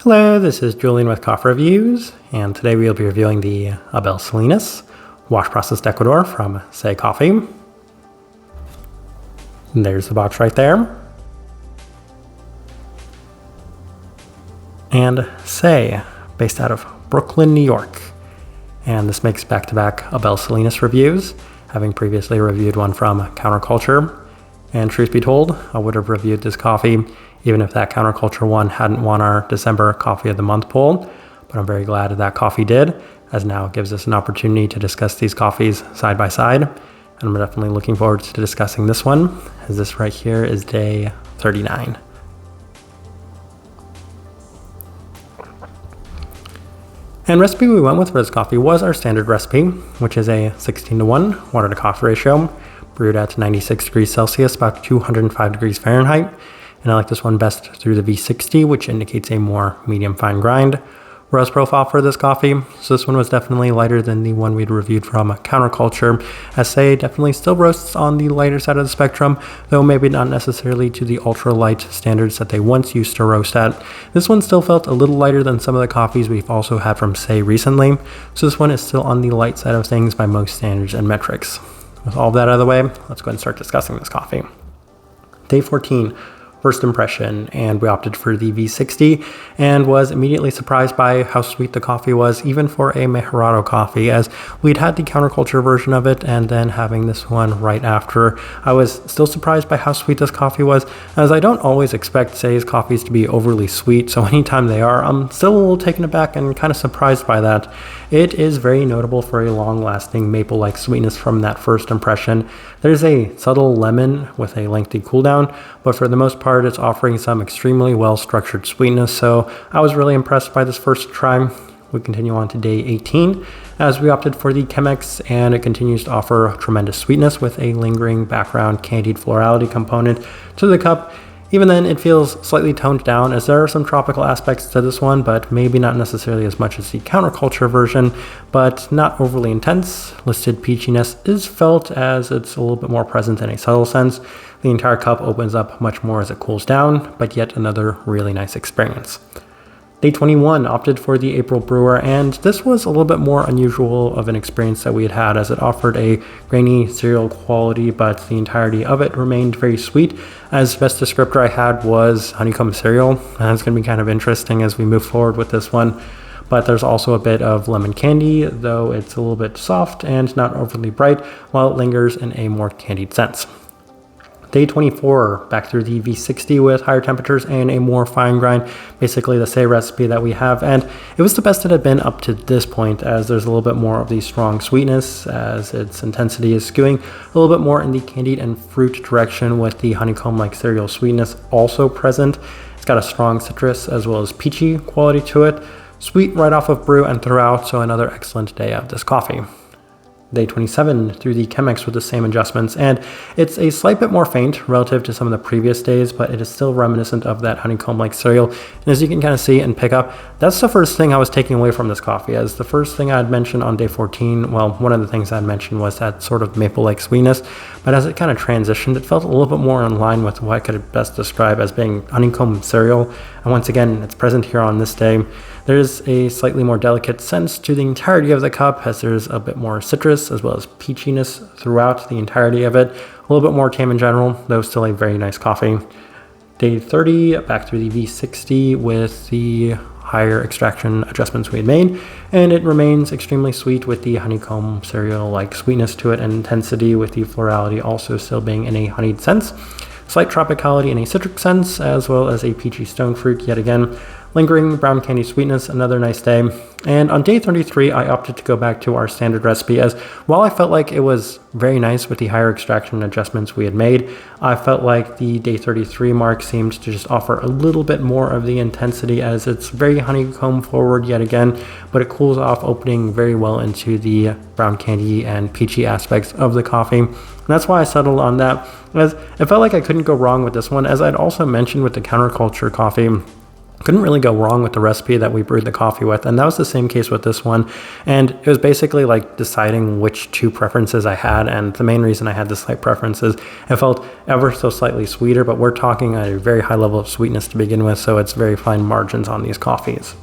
Hello, this is Julian with Coffee Reviews, and today we'll be reviewing the Abel Salinas wash processed Ecuador from Say Coffee. And there's the box right there. And Say, based out of Brooklyn, New York. And this makes back-to-back Abel Salinas reviews, having previously reviewed one from Counterculture. And truth be told, I would have reviewed this coffee even if that Counterculture one hadn't won our December Coffee of the Month poll. But I'm very glad that coffee did, as now it gives us an opportunity to discuss these coffees side by side. And I'm definitely looking forward to discussing this one, as this right here is day 39. And recipe we went with for this coffee was our standard recipe, which is a 16:1 water to coffee ratio, brewed at 96 degrees Celsius, about 205 degrees Fahrenheit. And I like this one best through the V60, which indicates a more medium fine grind roast profile for this coffee. So this one was definitely lighter than the one we'd reviewed from Counterculture, as Say definitely still roasts on the lighter side of the spectrum, though maybe not necessarily to the ultra light standards that they once used to roast at. This one still felt a little lighter than some of the coffees we've also had from Say recently, so this one is still on the light side of things by most standards and metrics. With all of that out of the way, let's go ahead and start discussing this coffee. Day 14. First impression, and we opted for the V60 and was immediately surprised by how sweet the coffee was, even for a Mejorado coffee, as we'd had the Counterculture version of it and then having this one right after. I was still surprised by how sweet this coffee was, as I don't always expect Say's coffees to be overly sweet, so anytime they are, I'm still a little taken aback and kind of surprised by that. It is very notable for a long-lasting maple-like sweetness from that first impression. There's a subtle lemon with a lengthy cooldown, but for the most part, it's offering some extremely well-structured sweetness, so I was really impressed by this first try. We continue on to day 18, as we opted for the Chemex, and it continues to offer tremendous sweetness with a lingering background candied florality component to the cup. Even then, it feels slightly toned down, as there are some tropical aspects to this one, but maybe not necessarily as much as the Counterculture version, but not overly intense. Listed peachiness is felt, as it's a little bit more present in a subtle sense. The entire cup opens up much more as it cools down, but yet another really nice experience. Day 21 opted for the April Brewer, and this was a little bit more unusual of an experience that we had, as it offered a grainy cereal quality, but the entirety of it remained very sweet, as best descriptor I had was honeycomb cereal, and it's going to be kind of interesting as we move forward with this one. But there's also a bit of lemon candy, though it's a little bit soft and not overly bright, while it lingers in a more candied sense. Day 24, back through the V60 with higher temperatures and a more fine grind, basically the Say recipe that we have, and it was the best it had been up to this point, as there's a little bit more of the strong sweetness, as its intensity is skewing a little bit more in the candied and fruit direction, with the honeycomb-like cereal sweetness also present. It's got a strong citrus as well as peachy quality to it, sweet right off of brew and throughout, so another excellent day of this coffee. Day 27 through the Chemex with the same adjustments, and it's a slight bit more faint relative to some of the previous days, but it is still reminiscent of that honeycomb-like cereal. And as you can kind of see and pick up, that's the first thing I was taking away from this coffee, as the first thing I'd mentioned on day 14, well, one of the things I'd mentioned was that sort of maple-like sweetness, but as it kind of transitioned, it felt a little bit more in line with what I could best describe as being honeycomb cereal. And once again, it's present here on this day. There's a slightly more delicate sense to the entirety of the cup, as there's a bit more citrus as well as peachiness throughout the entirety of it. A little bit more tame in general, though still a very nice coffee. Day 30, back through the V60 with the higher extraction adjustments we had made, and it remains extremely sweet with the honeycomb cereal-like sweetness to it and intensity, with the florality also still being in a honeyed sense. Slight tropicality in a citric sense, as well as a peachy stone fruit yet again. Lingering brown candy sweetness, another nice day. And on day 33, I opted to go back to our standard recipe, as while I felt like it was very nice with the higher extraction adjustments we had made, I felt like the day 33 mark seemed to just offer a little bit more of the intensity, as it's very honeycomb forward yet again, but it cools off, opening very well into the brown candy and peachy aspects of the coffee. And that's why I settled on that, as it felt like I couldn't go wrong with this one, as I'd also mentioned with the Counterculture coffee. couldn't really go wrong with the recipe that we brewed the coffee with. And that was the same case with this one. And it was basically like deciding which two preferences I had. And the main reason I had this slight preference is it felt ever so slightly sweeter, but we're talking at a very high level of sweetness to begin with. So it's very fine margins on these coffees.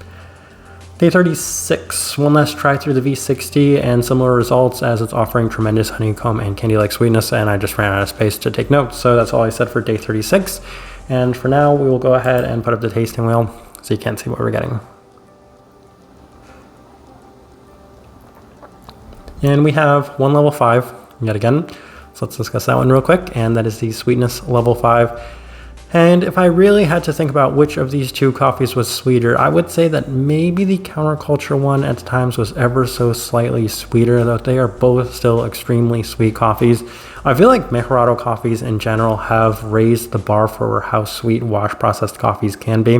Day 36, one last try through the V60 and similar results as it's offering tremendous honeycomb and candy-like sweetness, and I just ran out of space to take notes. So that's all I said for day 36. And for now, we will go ahead and put up the tasting wheel so you can't see what we're getting. And we have one level 5 yet again. So let's discuss that one real quick. And that is the sweetness level 5. And if I really had to think about which of these two coffees was sweeter, I would say that maybe the counterculture one at times was ever so slightly sweeter, though they are both still extremely sweet coffees. I feel like Mejorado coffees in general have raised the bar for how sweet wash processed coffees can be,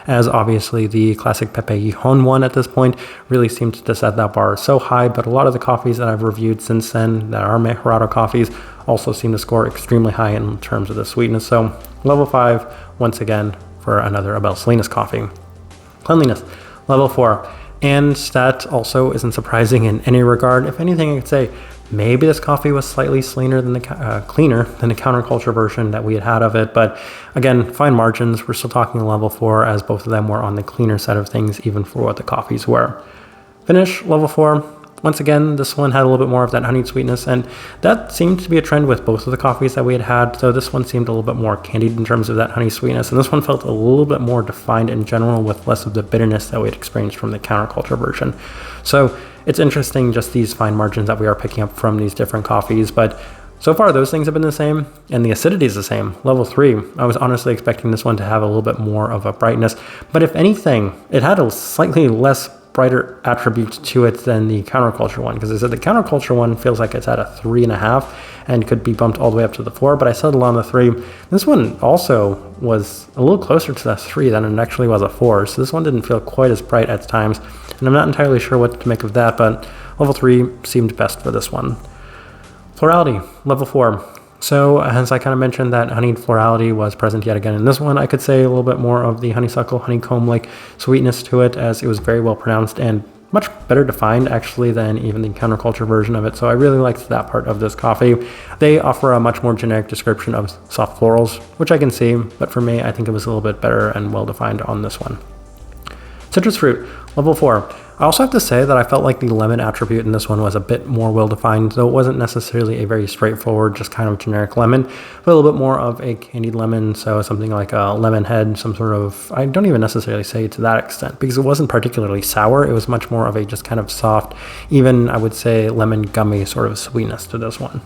as obviously the classic Pepe Hijón one at this point really seemed to set that bar so high, but a lot of the coffees that I've reviewed since then that are Mejorado coffees also seem to score extremely high in terms of the sweetness. So level 5, once again, for another Abel Salinas coffee. Cleanliness, level 4. And that also isn't surprising in any regard. If anything, I could say maybe this coffee was slightly cleaner than the counterculture version that we had of it. But again, fine margins. We're still talking level 4, as both of them were on the cleaner side of things, even for what the coffees were. Finish, level 4. Once again, this one had a little bit more of that honeyed sweetness, and that seemed to be a trend with both of the coffees that we had. So this one seemed a little bit more candied in terms of that honey sweetness, and this one felt a little bit more defined in general with less of the bitterness that we had experienced from the counterculture version. So it's interesting, just these fine margins that we are picking up from these different coffees, but so far those things have been the same, and the acidity is the same. Level 3, I was honestly expecting this one to have a little bit more of a brightness, but if anything, it had a slightly less brighter attributes to it than the counterculture one, because I said the counterculture one feels like it's at a 3.5 and could be bumped all the way up to the 4, but I settled on the 3. This one also was a little closer to the 3 than it actually was a 4, so this one didn't feel quite as bright at times, and I'm not entirely sure what to make of that, but level 3 seemed best for this one. Florality, level 4. So as I kind of mentioned, that honeyed florality was present yet again in this one. I could say a little bit more of the honeysuckle, honeycomb-like sweetness to it, as it was very well pronounced and much better defined actually than even the counterculture version of it. So I really liked that part of this coffee. They offer a much more generic description of soft florals, which I can see, but for me, I think it was a little bit better and well defined on this one. Citrus fruit, level 4. I also have to say that I felt like the lemon attribute in this one was a bit more well-defined, though it wasn't necessarily a very straightforward, just kind of generic lemon, but a little bit more of a candied lemon, so something like a lemon head, some sort of, I don't even necessarily say to that extent, because it wasn't particularly sour, it was much more of a just kind of soft, even I would say lemon gummy sort of sweetness to this one.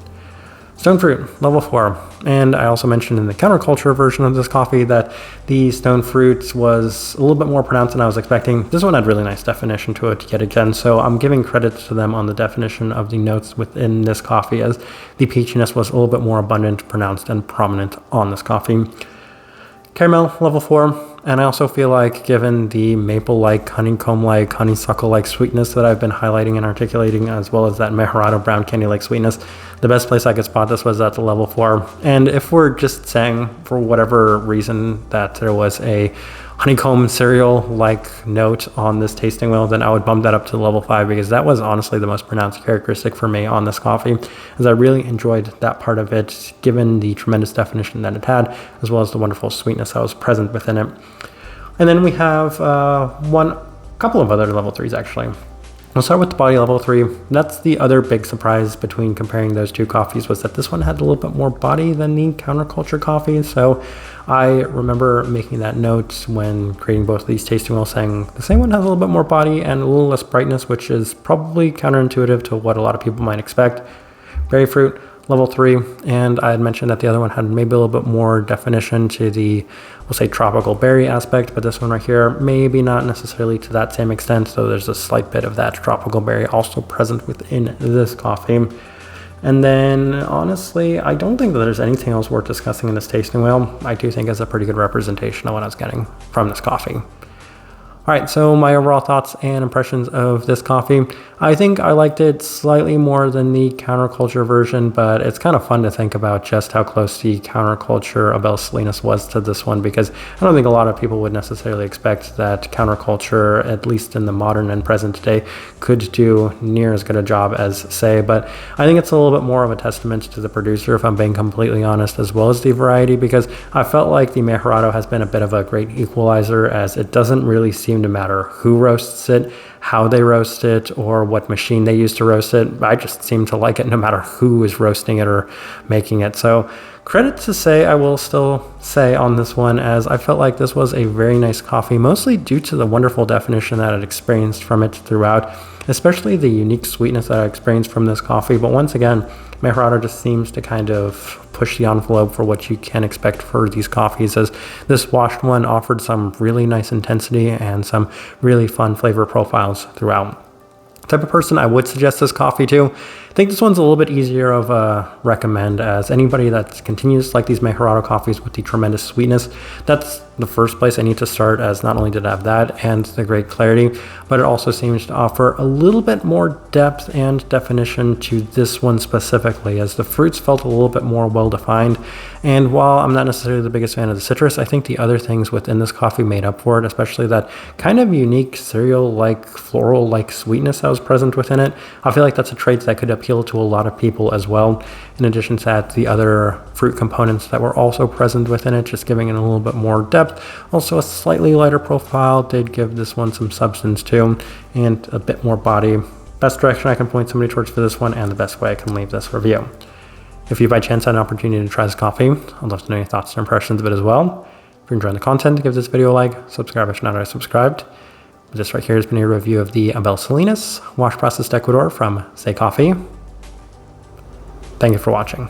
Stone fruit, level 4. And I also mentioned in the counterculture version of this coffee that the stone fruit was a little bit more pronounced than I was expecting. This one had really nice definition to it yet again, so I'm giving credit to them on the definition of the notes within this coffee, as the peachiness was a little bit more abundant, pronounced, and prominent on this coffee. Caramel, level 4. And I also feel like, given the maple-like, honeycomb-like, honeysuckle-like sweetness that I've been highlighting and articulating, as well as that Mejorado brown candy-like sweetness, the best place I could spot this was at the level 4. And if we're just saying, for whatever reason, that there was a honeycomb cereal-like note on this tasting wheel, then I would bump that up to level 5, because that was honestly the most pronounced characteristic for me on this coffee, as I really enjoyed that part of it, given the tremendous definition that it had, as well as the wonderful sweetness that was present within it. And then we have couple of other level 3s actually. We'll start with the body level 3. That's the other big surprise between comparing those two coffees, was that this one had a little bit more body than the counterculture coffee. So I remember making that note when creating both of these tasting wheels, saying the same one has a little bit more body and a little less brightness, which is probably counterintuitive to what a lot of people might expect. Berry fruit, level 3, and I had mentioned that the other one had maybe a little bit more definition to the, we'll say, tropical berry aspect, but this one right here, maybe not necessarily to that same extent, so there's a slight bit of that tropical berry also present within this coffee. And then, honestly, I don't think that there's anything else worth discussing in this tasting wheel. I do think it's a pretty good representation of what I was getting from this coffee. All right, so my overall thoughts and impressions of this coffee. I think I liked it slightly more than the counterculture version, but it's kind of fun to think about just how close the counterculture Abel Salinas was to this one, because I don't think a lot of people would necessarily expect that counterculture, at least in the modern and present day, could do near as good a job as Say. But I think it's a little bit more of a testament to the producer, if I'm being completely honest, as well as the variety, because I felt like the Mejorado has been a bit of a great equalizer, as it doesn't really seem to matter who roasts it, how they roast it, or what machine they use to roast it. I just seem to like it no matter who is roasting it or making it. So credit to Say, I will still say on this one, as I felt like this was a very nice coffee, mostly due to the wonderful definition that I experienced from it throughout, especially the unique sweetness that I experienced from this coffee. But once again, Mejorado just seems to kind of push the envelope for what you can expect for these coffees, as this washed one offered some really nice intensity and some really fun flavor profiles throughout. Type of person I would suggest this coffee to. I think this one's a little bit easier of a recommend, as anybody that continues like these Mejorado coffees with the tremendous sweetness, that's the first place I need to start, as not only did it have that and the great clarity, but it also seems to offer a little bit more depth and definition to this one specifically, as the fruits felt a little bit more well defined. And while I'm not necessarily the biggest fan of the citrus, I think the other things within this coffee made up for it, especially that kind of unique cereal-like, floral-like sweetness that was present within it. I feel like that's a trait that could appeal to a lot of people as well. In addition to that, the other fruit components that were also present within it, just giving it a little bit more depth. Also, a slightly lighter profile did give this one some substance too, and a bit more body. Best direction I can point somebody towards for this one, and the best way I can leave this review. If you by chance had an opportunity to try this coffee, I'd love to know your thoughts and impressions of it as well. If you're enjoying the content, give this video a like, subscribe if you're not already subscribed. This right here has been a review of the Abel Salinas wash processed Ecuador from Say Coffee. Thank you for watching.